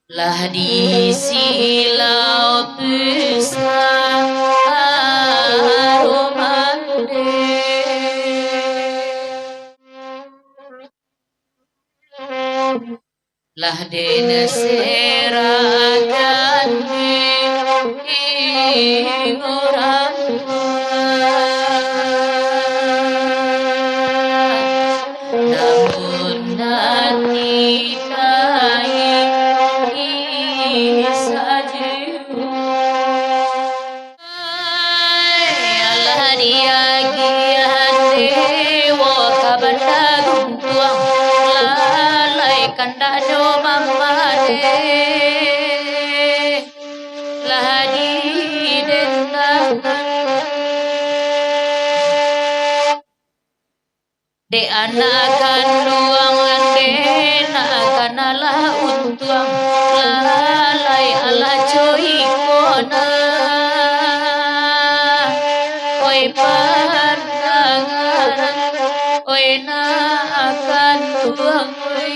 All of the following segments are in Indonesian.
Lah di silau besar romande lah dene seragane ing orang namun nanti kai sajiu Allah dia gian dewa kabanda guntuang lalai kanda do mamade lah di dendangan de anakan luang ande nakanalah untuang lalai ala coy kona oi pandangan oi nakan luang oi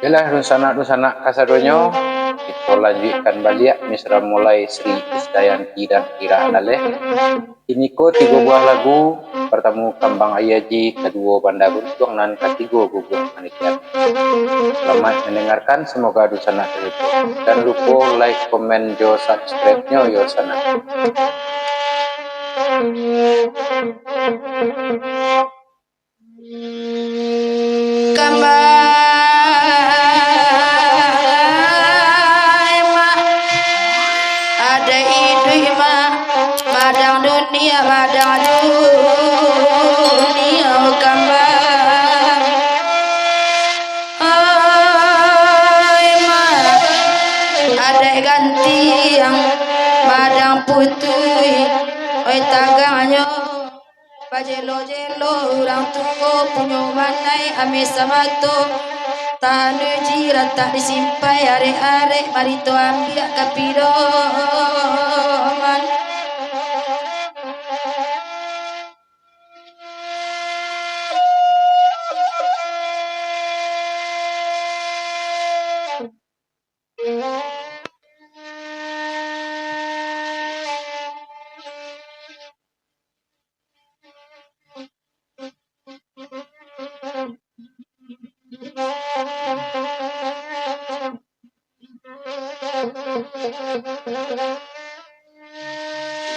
Yalah dusana kasadonyo kita lanjutkan balik misra mulai Sri Krisdayanti dan Ira Laleh. Ini ko 3 buah lagu, pertama Kambang Ayaji, kedua Banda Guntuang, dan ketiga Gugur Manikiat. Selamat mendengarkan, semoga dusana terhibur. Dan lupa like, komen, jo subscribe-nya yo sana. Madang dunia kambang oi ma ada ganti yang madang putui oi tangganya pajelo-jelo orang tua punya manai ame samato tanu jirat tak disimpai arek-arek marito ambil kapidoman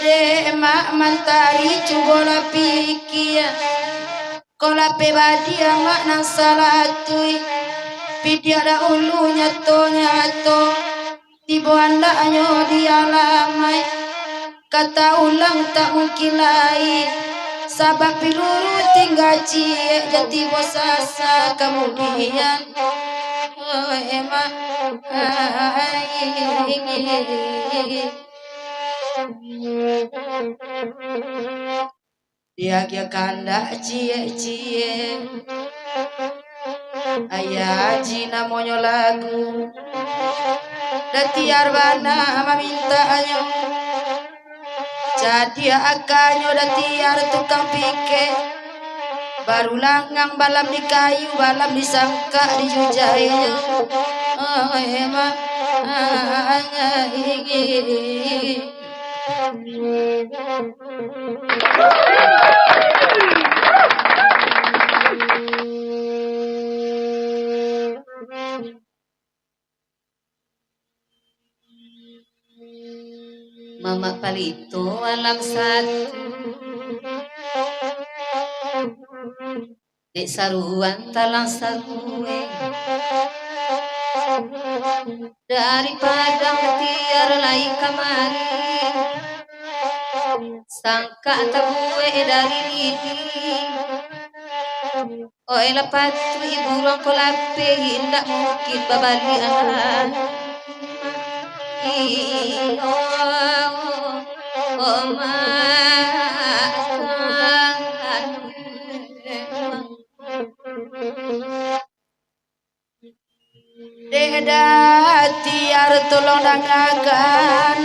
de mak mantari cubola pikir kola pebadia mak nang salatui pidia da ulunya to tibo andaknya dia lamai kata ulang tak mungkin lain sabab piluru tinggal cie jati bosasa kemudian oh emak dia kanda cie ayah jina monyo lagu datiar bana meminta anyo jadi akanyo datiar tukang pike baru langang balam di kayu balam disangka di jujainya oh emak Mama palito alam satu dek saruan talang sarue dari padang tiar lai kamari sangka tabue dari lidi oh lepas tu ibu rong kolape hindak mungkin babali iyo oh makan Dehedati arep tolong dangakan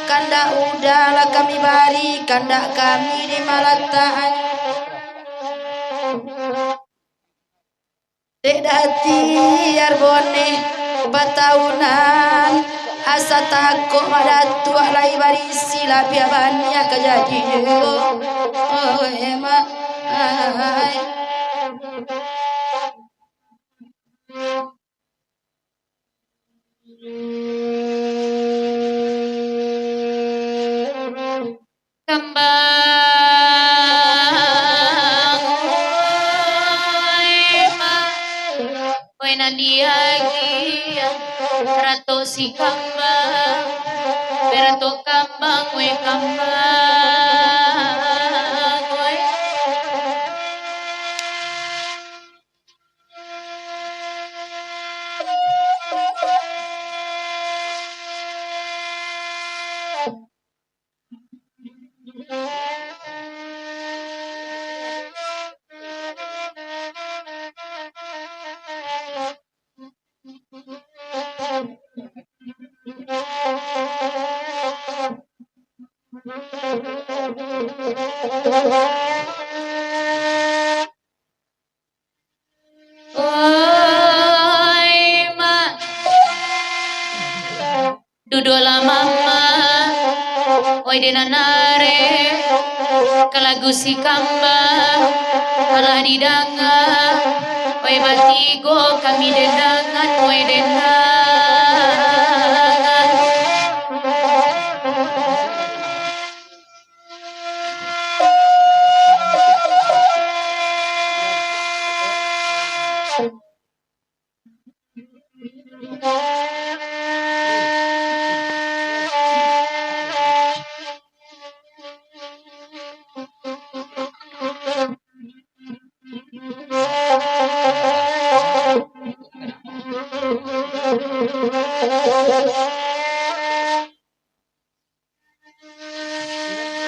kanda udahlah kami bari kanda kami di malataan Dehedati arbone batahunan asa takut madatu alai barisi lapia bania kejadian oh emak kembang oi nadiagi rato si kambang berato kambang we kambang we oi ma dudola mama oi denanare kalagu si kambang ala didanga oi batigo kami dendangan oi dendangan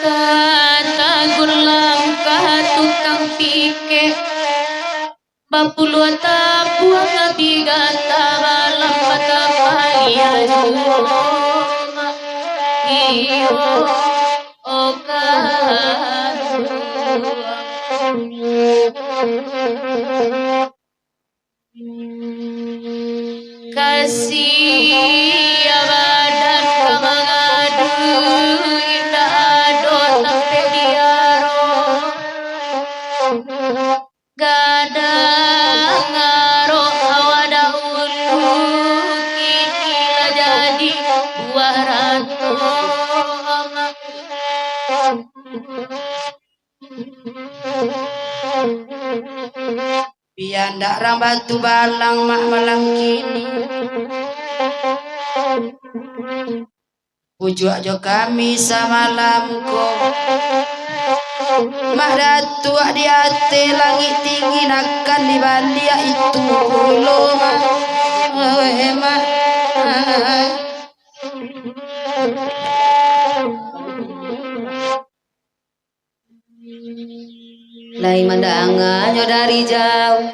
Katagur langkah tukang pike bapuluan tabuang abigata balang mata palian iyo okan kasih abadan kamangadu indah ado sampai diaro gadang ngaro awada ulu kini lah jadi buah ratu piandak rambatu balang mak malang kini Pujuk jo kami samalam ko mak datu di ate langit tinggi nakan di balia itu kulo mak lai mandangannya dari jauh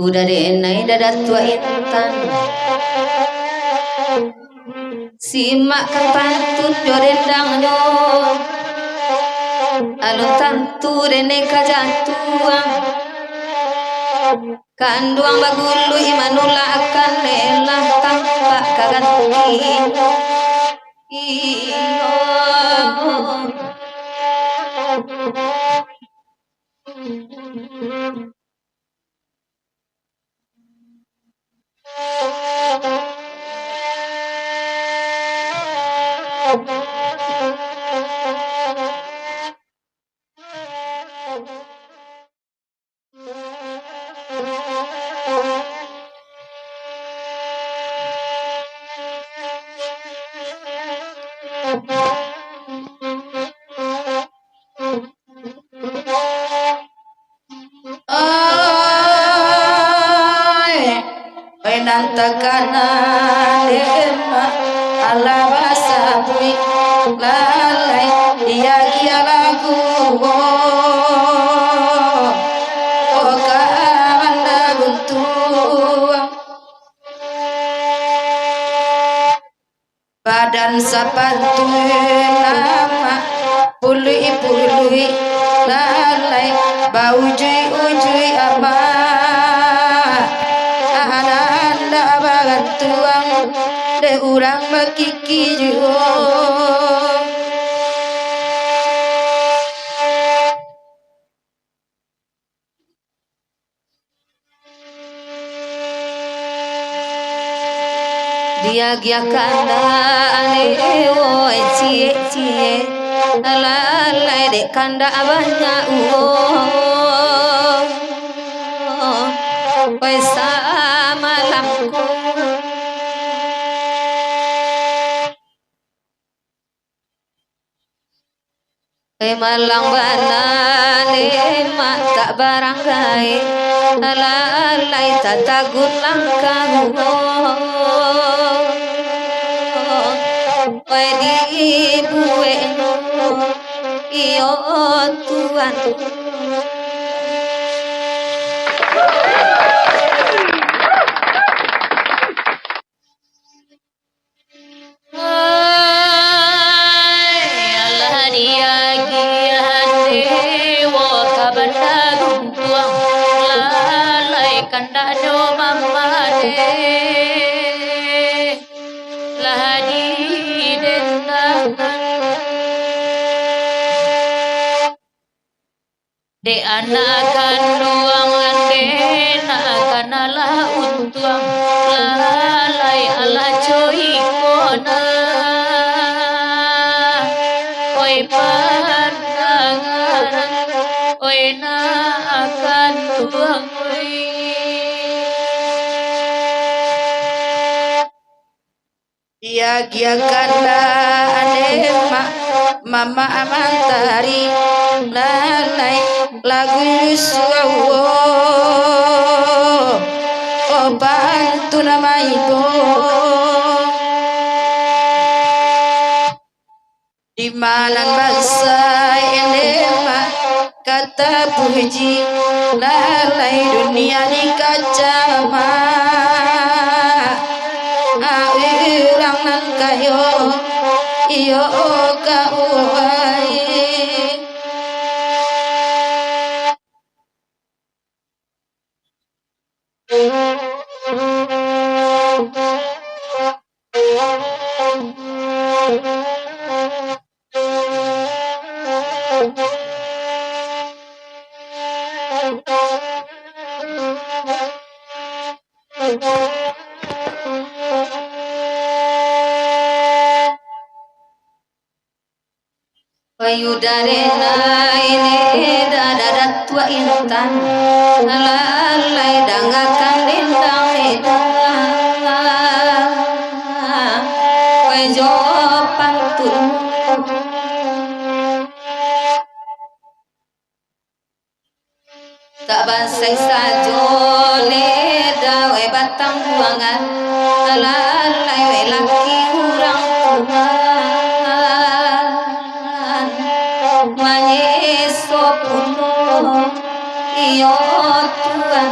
udah denai dadat tua intan simak kan pantun jo dendangnya alun tantu dene kajantuang kanduang bagulu imanula akan lelah tampak kaganti iyo nantakana dema alabasa bui lalai dia gia lagu oka anda buntuang badan sapantu nama pului lalai bau ujui apa ananda bagantuang de urang makiki juo dia giakanda ane oi cie lalai de kanda abanya oi sama lamku malang banane tak barangkai lalai tatagun langkang di buwe iyo Tuhan kanda do mama de lahadi dendangan de anakan ruangan de nakanalah untuang lalai ala coy kona oi pandangan oi nakan ruang oi dia giakanda anema mama amantari lalai lagu suawo bantu nama ibu di mana bangsa enema kata puji lalai dunia di kacama irang nan kayo iyo ka uai payudarena ini dadadat tua intan lalai dangakan lindang ledang pejo pantun tak bansai sajo leda we batang buangan lalai we laki urang tuhan manyesopuno iyo Tuhan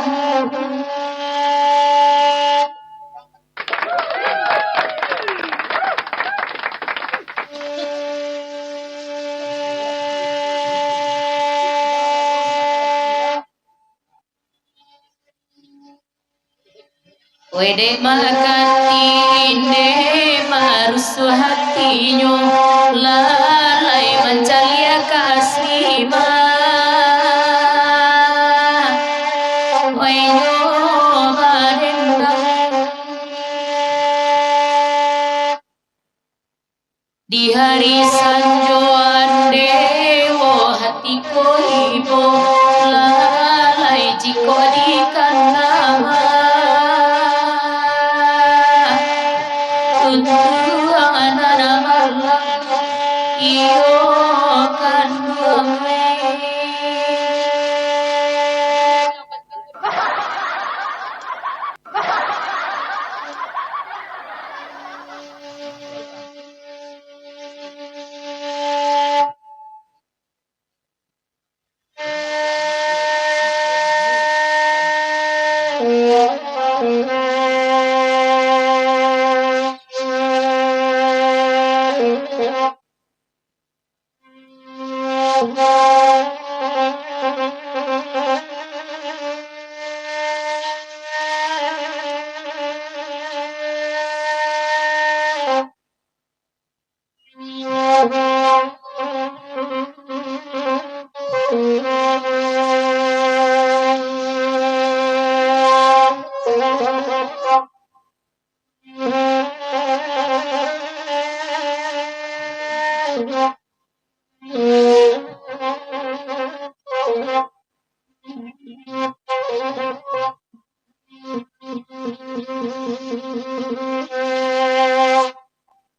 wede makati inde marusu hatinyo lalai mancalia kasima wenyo madendang di hari sanjoan dewo hatiko ibo lalai jiko di kanama iyo kanduang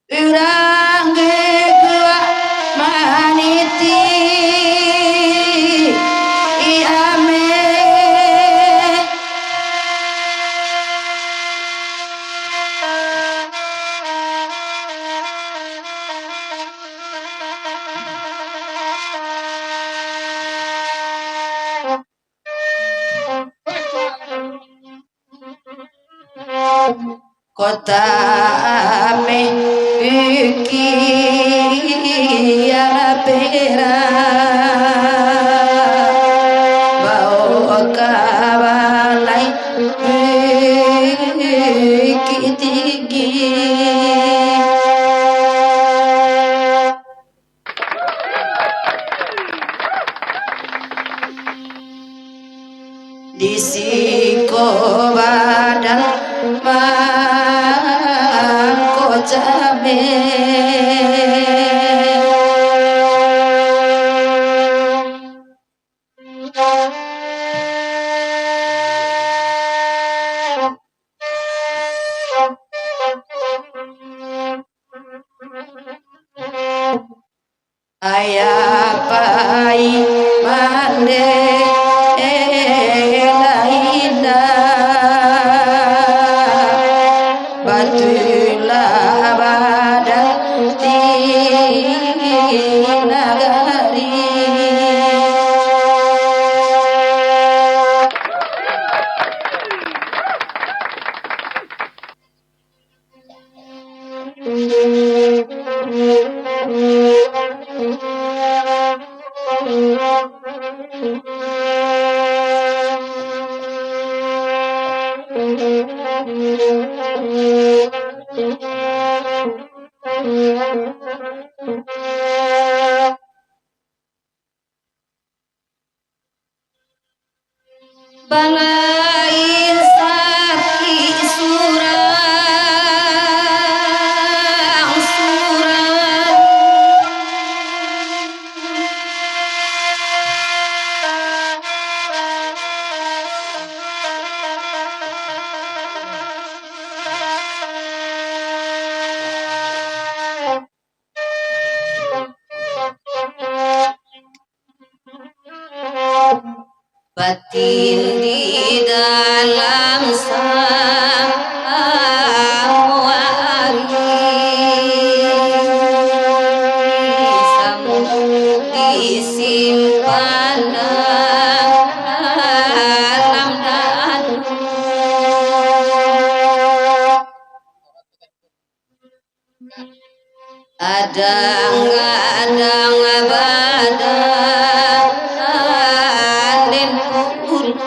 Urang gegua maniti iame kota ame iki ana pera bau kabalai iki tinggi disiko badan mangko cabe ayah pai mande lainda batulah badan di nagari Banglain saki surang surang batin di dalam samuari disimpan dalam dadu adang-adang badan den pulang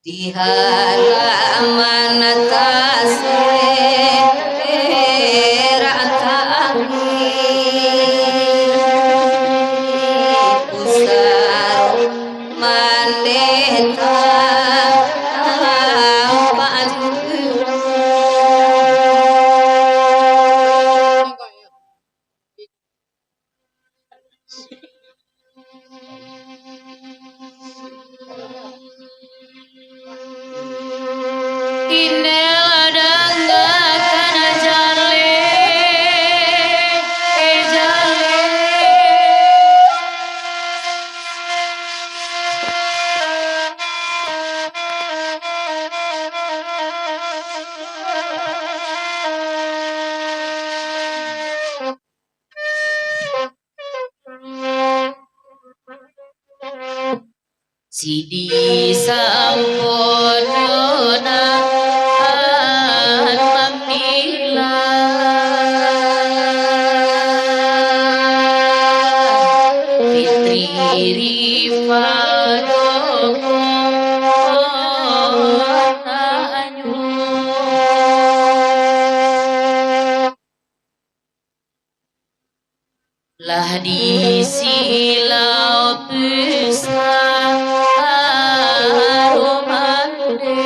di halaman tasik rataangi pusar mandeta Sidi sampurna mamila Fitri Rifadoko Tanyu lah di silau besar romande.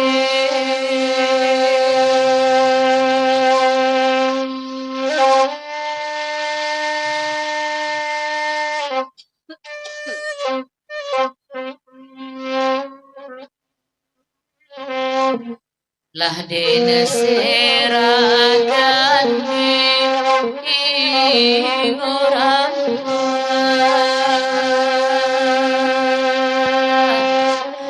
Lah dene seragane ing orang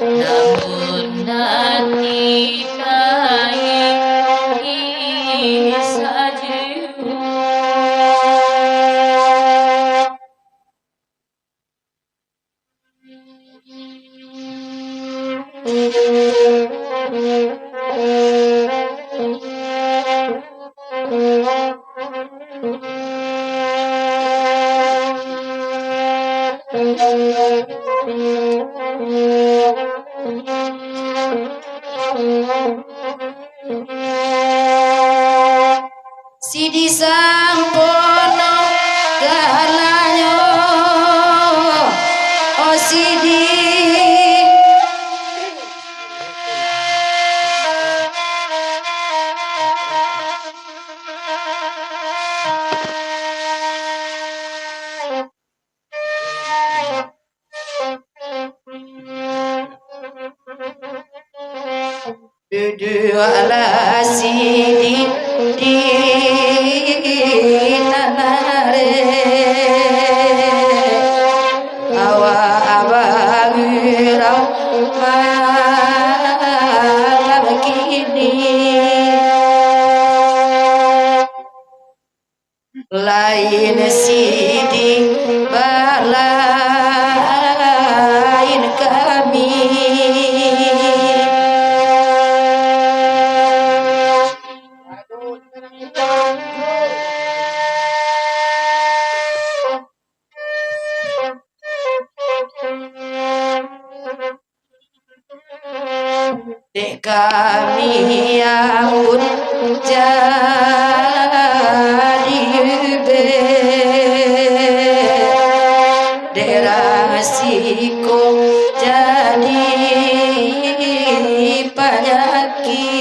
namun nanti kai sajiwa. Sidi Sampono galanyo oh Sidi dudu ala Sidi di tanare awa abagirau malam kini lain Sidi balain kami. Dek kami amun jadi be derasiko jadi penyakit